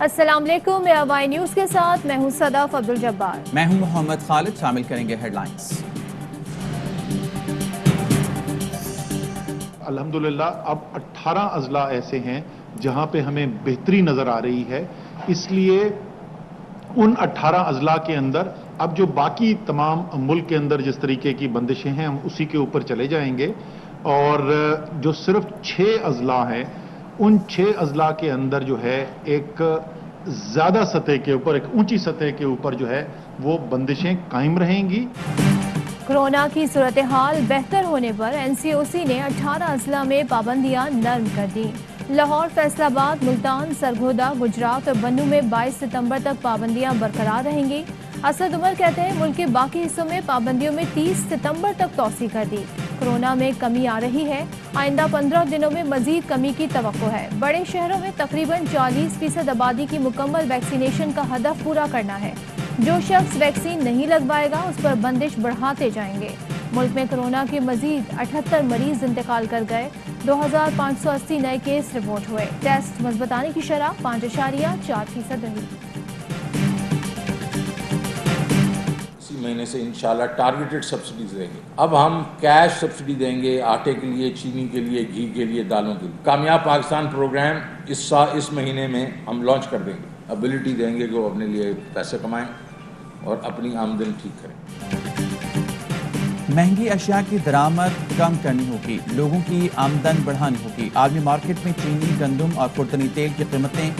السلام علیکم، میں وائی نیوز کے ساتھ میں ہوں صدف عبد الجبار۔ میں ہوں محمد خالد۔ شامل کریں گے ہیڈ لائنز۔ الحمدللہ اب 18 اضلاع ایسے ہیں جہاں پہ ہمیں بہتری نظر آ رہی ہے، اس لیے ان 18 اضلاع کے اندر اب جو باقی تمام ملک کے اندر جس طریقے کی بندشیں ہیں ہم اسی کے اوپر چلے جائیں گے، اور جو صرف 6 اضلاع ہیں ان 6 اضلاع کے اندر جو ہے ایک زیادہ سطح کے اوپر، ایک اونچی سطح کے اوپر جو ہے وہ بندشیں قائم رہیں گی۔ کورونا کی صورتحال بہتر ہونے پر این سی او سی نے 18 اضلاع میں پابندیاں نرم کر دی۔ لاہور، فیصل آباد، ملتان، سرگودا، گجرات اور بنوں میں 22 ستمبر تک پابندیاں برقرار رہیں گی۔ اسد عمر کہتے ہیں ملک کے باقی حصوں میں پابندیوں میں 30 ستمبر تک توسیع کر دی۔ کورونا میں کمی آ رہی ہے، آئندہ 15 دنوں میں مزید کمی کی توقع ہے۔ بڑے شہروں میں تقریباً 40% آبادی کی مکمل ویکسینیشن کا ہدف پورا کرنا ہے۔ جو شخص ویکسین نہیں لگوائے گا اس پر بندش بڑھاتے جائیں گے۔ ملک میں کورونا کے مزید 78 مریض انتقال کر گئے، 2580 نئے کیس رپورٹ ہوئے۔ ٹیسٹ مثبت آنے کی شرح 5.4% رہی۔ اسی مہینے سے انشاءاللہ ٹارگیٹڈ سبسڈیز دیں گے۔ اب ہم کیش سبسڈی دیں گے، آٹے کے لیے، چینی کے لیے، گھی کے لیے، دالوں کے لیے۔ کامیاب پاکستان پروگرام اس مہینے میں ہم لانچ کر دیں گے۔ ابیلٹی دیں گے کہ وہ اپنے لیے پیسے کمائیں اور اپنی آمدن ٹھیک کریں۔ مہنگی اشیاء کی درآمد کم کرنی ہوگی، لوگوں کی آمدن بڑھانی ہوگی۔ عالمی مارکیٹ میں چینی، گندم اور خوردنی تیل کی قیمتیں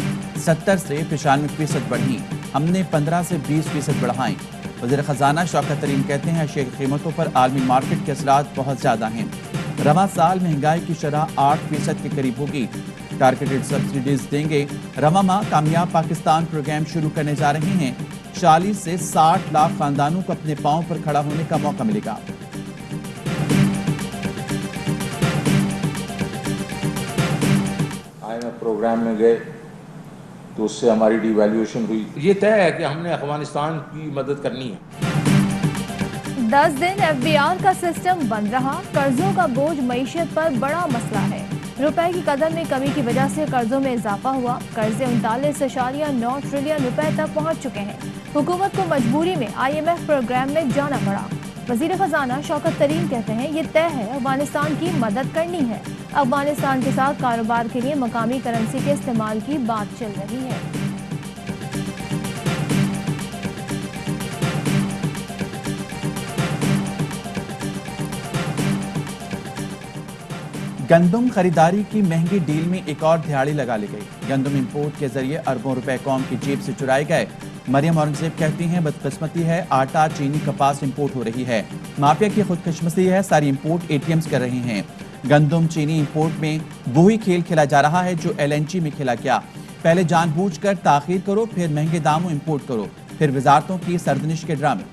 70 سے 95% بڑھیں، ہم نے 15 سے 20% بڑھائیں۔ وزیر خزانہ شوکت ترین کہتے ہیں اشیاء کی قیمتوں پر عالمی مارکیٹ کے اثرات بہت زیادہ ہیں۔ رواں سال مہنگائی کی شرح 8% کے قریب ہوگی، ٹارگیٹڈ سبسڈیز دیں گے۔ رواں ماہ کامیاب پاکستان پروگرام شروع کرنے جا رہے ہیں، 40 سے 60 لاکھ خاندانوں کو اپنے پاؤں پر کھڑا ہونے کا موقع ملے گا۔ IMF پروگرام میں گئے تو اس سے ہماری ڈی ویلیویشن ہوئی۔ یہ طے ہے کہ ہم نے افغانستان کی مدد کرنی ہے۔ 10 دن ایف بی آر کا سسٹم بند رہا، قرضوں کا بوجھ معیشت پر بڑا مسئلہ ہے۔ روپے کی قدر میں کمی کی وجہ سے قرضوں میں اضافہ ہوا، قرضے 39.9 ٹریلین روپے تک پہنچ چکے ہیں۔ حکومت کو مجبوری میں IMF پروگرام میں جانا پڑا۔ وزیر خزانہ شوکت ترین کہتے ہیں یہ طے ہے افغانستان کی مدد کرنی ہے۔ افغانستان کے ساتھ کاروبار کے لیے مقامی کرنسی کے استعمال کی بات چل رہی ہے۔ گندم خریداری کی مہنگی ڈیل میں ایک اور دہاڑی لگا لی گئی۔ گندم امپورٹ کے ذریعے اربوں روپے قوم کی جیب سے چرائے گئے۔ مریم اورنگزیب کہتی ہیں بدقسمتی ہے، آٹا، چینی، کپاس امپورٹ ہو رہی ہے۔ مافیا کی خود قسمتی ہے، ساری امپورٹ ATMs کر رہے ہیں۔ گندم، چینی امپورٹ میں وہی کھیل کھیلا جا رہا ہے جو LNG میں کھیلا گیا۔ پہلے جان بوجھ کر تاخیر کرو، پھر مہنگے داموں امپورٹ کرو، پھر وزارتوں کی سرزنش کے ڈرامے۔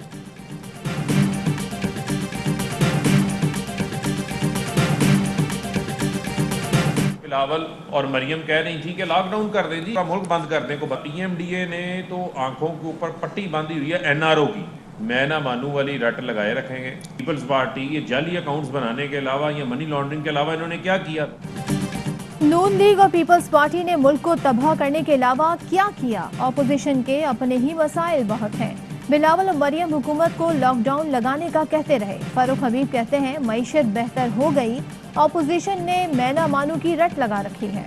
بلاول اور مریم کہہ رہی تھی کہ لاک ڈاؤن کر دیں جی، ملک بند کر دیں کو۔ PMDA نے تو آنکھوں کے اوپر پٹی باندھی ہوئی ہے NRO کی۔ میں نہ مانوں والی رٹ لگائے رکھیں گے۔ پیپلز پارٹی یہ جعلی اکاؤنٹس بنانے کے علاوہ یا منی لانڈرنگ کے علاوہ انہوں نے کیا کیا؟ نون لیگ اور پیپلز پارٹی نے ملک کو تباہ کرنے کے علاوہ کیا کیا؟ اپوزیشن کے اپنے ہی مسائل بہت ہیں۔ بلاول اور مریم حکومت کو لاک ڈاؤن لگانے کا کہتے رہے۔ فاروق حبیب کہتے ہیں معیشت بہتر ہو گئی، اپوزیشن نے میں نہ مانوں کی رٹ لگا رکھی ہے۔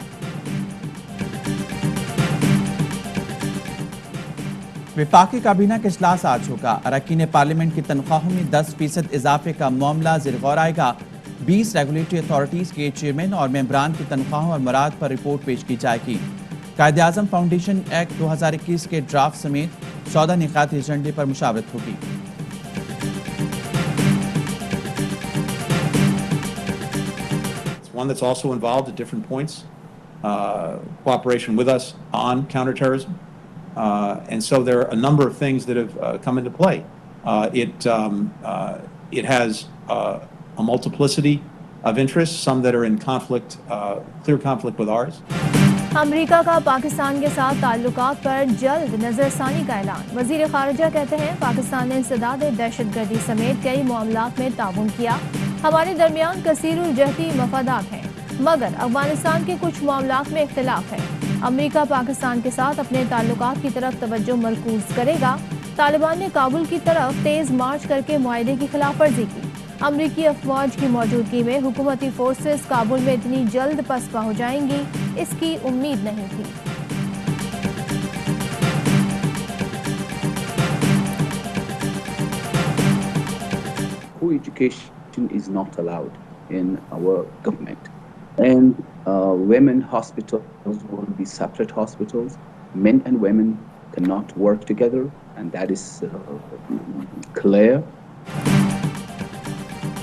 وفاقی کابینہ کا اجلاس آج ہوگا۔ اراکین پارلیمنٹ کی تنخواہوں میں 10% اضافے کا معاملہ زیر غور آئے گا۔ 20 ریگولیٹری اتھارٹیز کے چیئرمین اور ممبران کی تنخواہوں اور مراد پر رپورٹ پیش کی جائے گی۔ قائد اعظم فاؤنڈیشن ایکٹ 2021 کے ڈرافٹ سمیت 14 نکاتی ایجنڈے پر مشاورت ہوگی۔ One that's also involved at different points, cooperation with us on counterterrorism. And so there are a number of things that have come into play. It has a multiplicity of interests, some that are in conflict, clear conflict with ours. امریکہ کا پاکستان کے ساتھ تعلقات پر جلد نظر ثانی کا اعلان۔ وزیر خارجہ کہتے ہیں پاکستان نے انسداد دہشت گردی سمیت کئی معاملات میں تعاون کیا۔ ہمارے درمیان کثیر الجہتی مفادات ہیں، مگر افغانستان کے کچھ معاملات میں اختلاف ہے۔ امریکہ پاکستان کے ساتھ اپنے تعلقات کی طرف توجہ مرکوز کرے گا۔ طالبان نے کابل کی طرف تیز مارچ کر کے معاہدے کی خلاف ورزی کی۔ امریکی افواج کی موجودگی میں حکومتی فورسز کابل میں اتنی جلد پسپا ہو جائیں گی، اس کی امید نہیں تھی۔ Co-education is not allowed in our government. And women hospitals will be separate hospitals. Men and women cannot work together, and that is clear.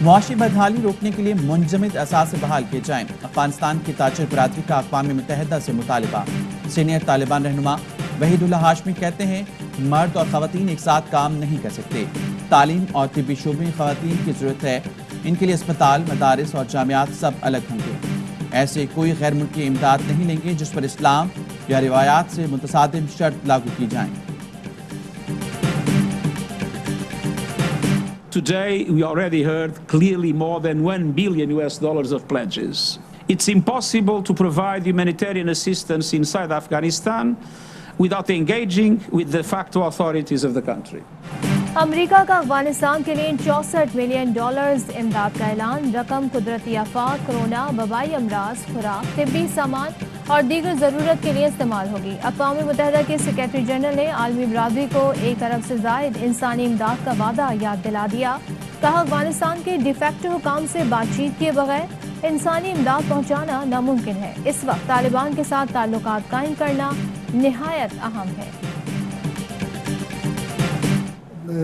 معاشی بدحالی روکنے کے لیے منجمد اثاثے بحال کیے جائیں۔ افغانستان کی تاجر برادری کا اقوام متحدہ سے مطالبہ۔ سینئر طالبان رہنما وحید اللہ ہاشمی کہتے ہیں مرد اور خواتین ایک ساتھ کام نہیں کر سکتے۔ تعلیم اور طبی شعبے میں خواتین کی ضرورت ہے، ان کے لیے اسپتال، مدارس اور جامعات سب الگ ہوں گے۔ ایسے کوئی غیر ملکی امداد نہیں لیں گے جس پر اسلام یا روایات سے متصادم شرط لاگو کی جائیں۔ Today, we already heard clearly more than $1 billion of pledges. It's impossible to provide humanitarian assistance inside Afghanistan without engaging with the facto authorities of the country. امریکہ کا افغانستان کے لیے $64 ملین امداد کا اعلان۔ رقم قدرتی آفات، کورونا، وبائی امراض، خوراک، طبی سامان اور دیگر ضرورت کے لیے استعمال ہوگی۔ اقوام متحدہ کے سیکریٹری جنرل نے عالمی برادری کو 1 ارب سے زائد انسانی امداد کا وعدہ یاد دلا دیا۔ کہا افغانستان کے ڈی فیکٹو حکام سے بات چیت کیے بغیر انسانی امداد پہنچانا ناممکن ہے۔ اس وقت طالبان کے ساتھ تعلقات قائم کرنا نہایت اہم ہے۔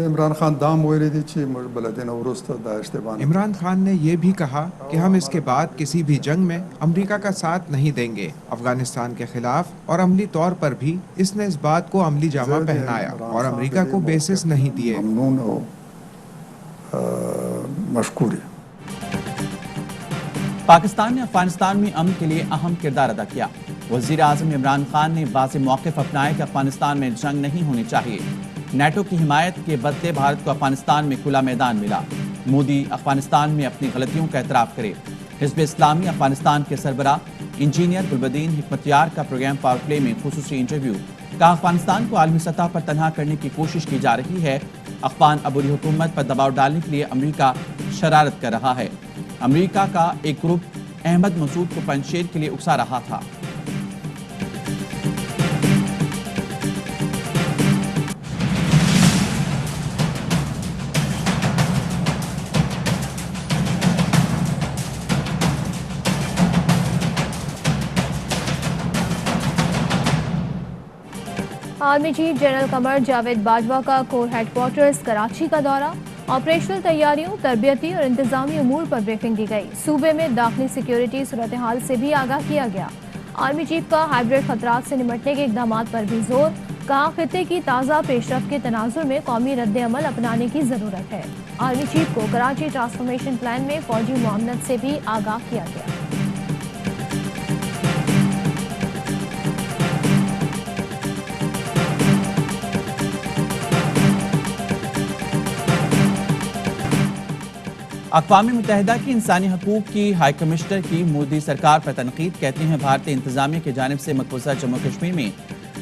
عمران خان دام ویلی دی چې موږ بلدین وروسته د اشتباه عمران خان نے یہ بھی کہا کہ ہم اس کے بعد کسی بھی جنگ میں امریکہ کا ساتھ نہیں دیں گے۔ افغانستان کے خلاف اور عملی طور پر بھی اس نے اس بات کو عملی جامہ پہنایا اور امریکہ کو بیسس نہیں دیے۔ ممنون او مشکور۔ پاکستان نے افغانستان میں امن کے لیے اہم کردار ادا کیا۔ وزیر اعظم عمران خان نے واضح موقف اپنایا کہ افغانستان میں جنگ نہیں ہونی چاہیے۔ نیٹو کی حمایت کے بدلے بھارت کو افغانستان میں کھلا میدان ملا۔ مودی افغانستان میں اپنی غلطیوں کا اعتراف کرے۔ حزب اسلامی افغانستان کے سربراہ انجینئر گلبدین حکمتیار کا پروگرام پاور پلے میں خصوصی انٹرویو۔ کہا افغانستان کو عالمی سطح پر تنہا کرنے کی کوشش کی جا رہی ہے۔ افغان عبوری حکومت پر دباؤ ڈالنے کے لیے امریکہ شرارت کر رہا ہے۔ امریکہ کا ایک گروپ احمد مسعود کو پنجشیر کے لیے اکسا رہا تھا۔ Army chief general Qamar Javed Bajwa کا کور ہیڈ کوارٹرز کراچی کا دورہ۔ آپریشنل تیاریوں، تربیتی اور انتظامی امور پر بریفنگ دی گئی۔ صوبے میں داخلی سیکیورٹی صورتحال سے بھی آگاہ کیا گیا۔ آرمی چیف کا ہائیبرڈ خطرات سے نمٹنے کے اقدامات پر بھی زور۔ کہا خطے کی تازہ پیش رفت کے تناظر میں قومی رد عمل اپنانے کی ضرورت ہے۔ آرمی چیف کو کراچی ٹرانسفارمیشن پلان میں فوجی معاونت سے بھی آگاہ کیا گیا۔ اقوام متحدہ کی انسانی حقوق کی ہائی کمشنر کی مودی سرکار پر تنقید۔ کہتے ہیں بھارتی انتظامیہ کی جانب سے مقبوضہ جموں کشمیر میں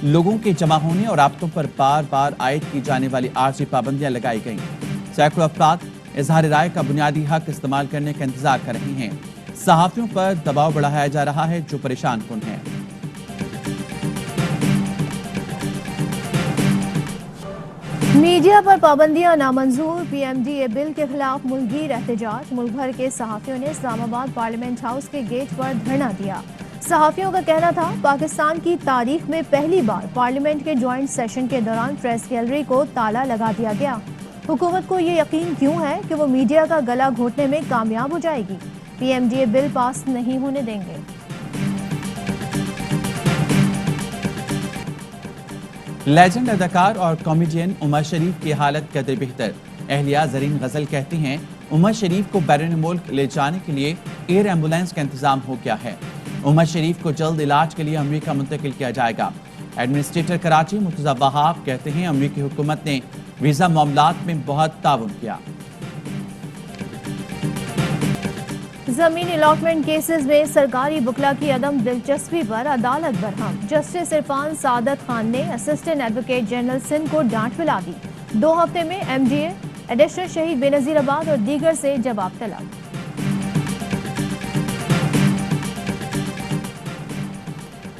لوگوں کے جمع ہونے اور رابطوں پر بار بار عائد کی جانے والی عارضی پابندیاں لگائی گئیں۔ سینکڑوں افراد اظہار رائے کا بنیادی حق استعمال کرنے کا انتظار کر رہے ہیں۔ صحافیوں پر دباؤ بڑھایا جا رہا ہے جو پریشان کن ہے۔ میڈیا پر پابندیاں نامنظور، پی ایم ڈی اے بل کے خلاف ملک گیر احتجاج۔ ملک بھر کے صحافیوں نے اسلام آباد پارلیمنٹ ہاؤس کے گیٹ پر دھرنا دیا۔ صحافیوں کا کہنا تھا پاکستان کی تاریخ میں پہلی بار پارلیمنٹ کے جوائنٹ سیشن کے دوران پریس گیلری کو تالا لگا دیا گیا۔ حکومت کو یہ یقین کیوں ہے کہ وہ میڈیا کا گلا گھونٹنے میں کامیاب ہو جائے گی؟ پی ایم ڈی اے بل پاس نہیں ہونے دیں گے۔ لیجنڈ اداکار اور کامیڈین عمر شریف کی حالت قدر بہتر۔ اہلیہ زرین غزل کہتی ہیں عمر شریف کو بیرون ملک لے جانے کے لیے ایئر ایمبولینس کا انتظام ہو گیا ہے۔ عمر شریف کو جلد علاج کے لیے امریکہ منتقل کیا جائے گا۔ ایڈمنسٹریٹر کراچی مرتضی وہاب کہتے ہیں امریکی حکومت نے ویزا معاملات میں بہت تعاون کیا۔ زمین الاٹمنٹ کیسز میں سرکاری وکلا کی عدم دلچسپی پر عدالت برہم. جسٹس عرفان سعادت خان نے اسسٹنٹ ایڈوکیٹ جنرل سندھ کو ڈانٹ پلا دی. 2 ہفتے میں MDA ایڈیشنل شہید بے نظیر آباد اور دیگر سے جواب طلب.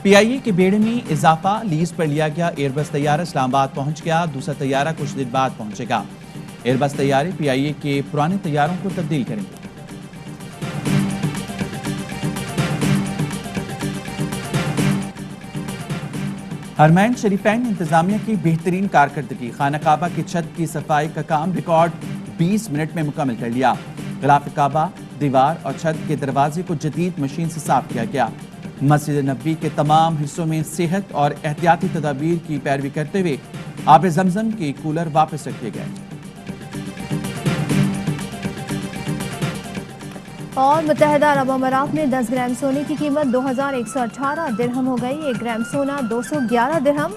PIA کے بیڑے میں اضافہ. لیز پر لیا گیا ایئر بس طیارہ اسلام آباد پہنچ گیا. دوسرا طیارہ کچھ دن بعد پہنچے گا. ایئر بس طیارے PIA کے پرانے طیاروں کو تبدیل کریں گے. حرمین شریفین انتظامیہ کی بہترین کارکردگی. خانہ کعبہ کی چھت کی صفائی کا کام ریکارڈ 20 منٹ میں مکمل کر لیا. غلاف کعبہ، دیوار اور چھت کے دروازے کو جدید مشین سے صاف کیا گیا. مسجد نبوی کے تمام حصوں میں صحت اور احتیاطی تدابیر کی پیروی کرتے ہوئے آب زمزم کے کولر واپس رکھے گئے. اور متحدہ عرب امارات میں 10 گرام سونے کی قیمت 2118 درہم ہو گئی. 1 گرام سونا 211 درہم.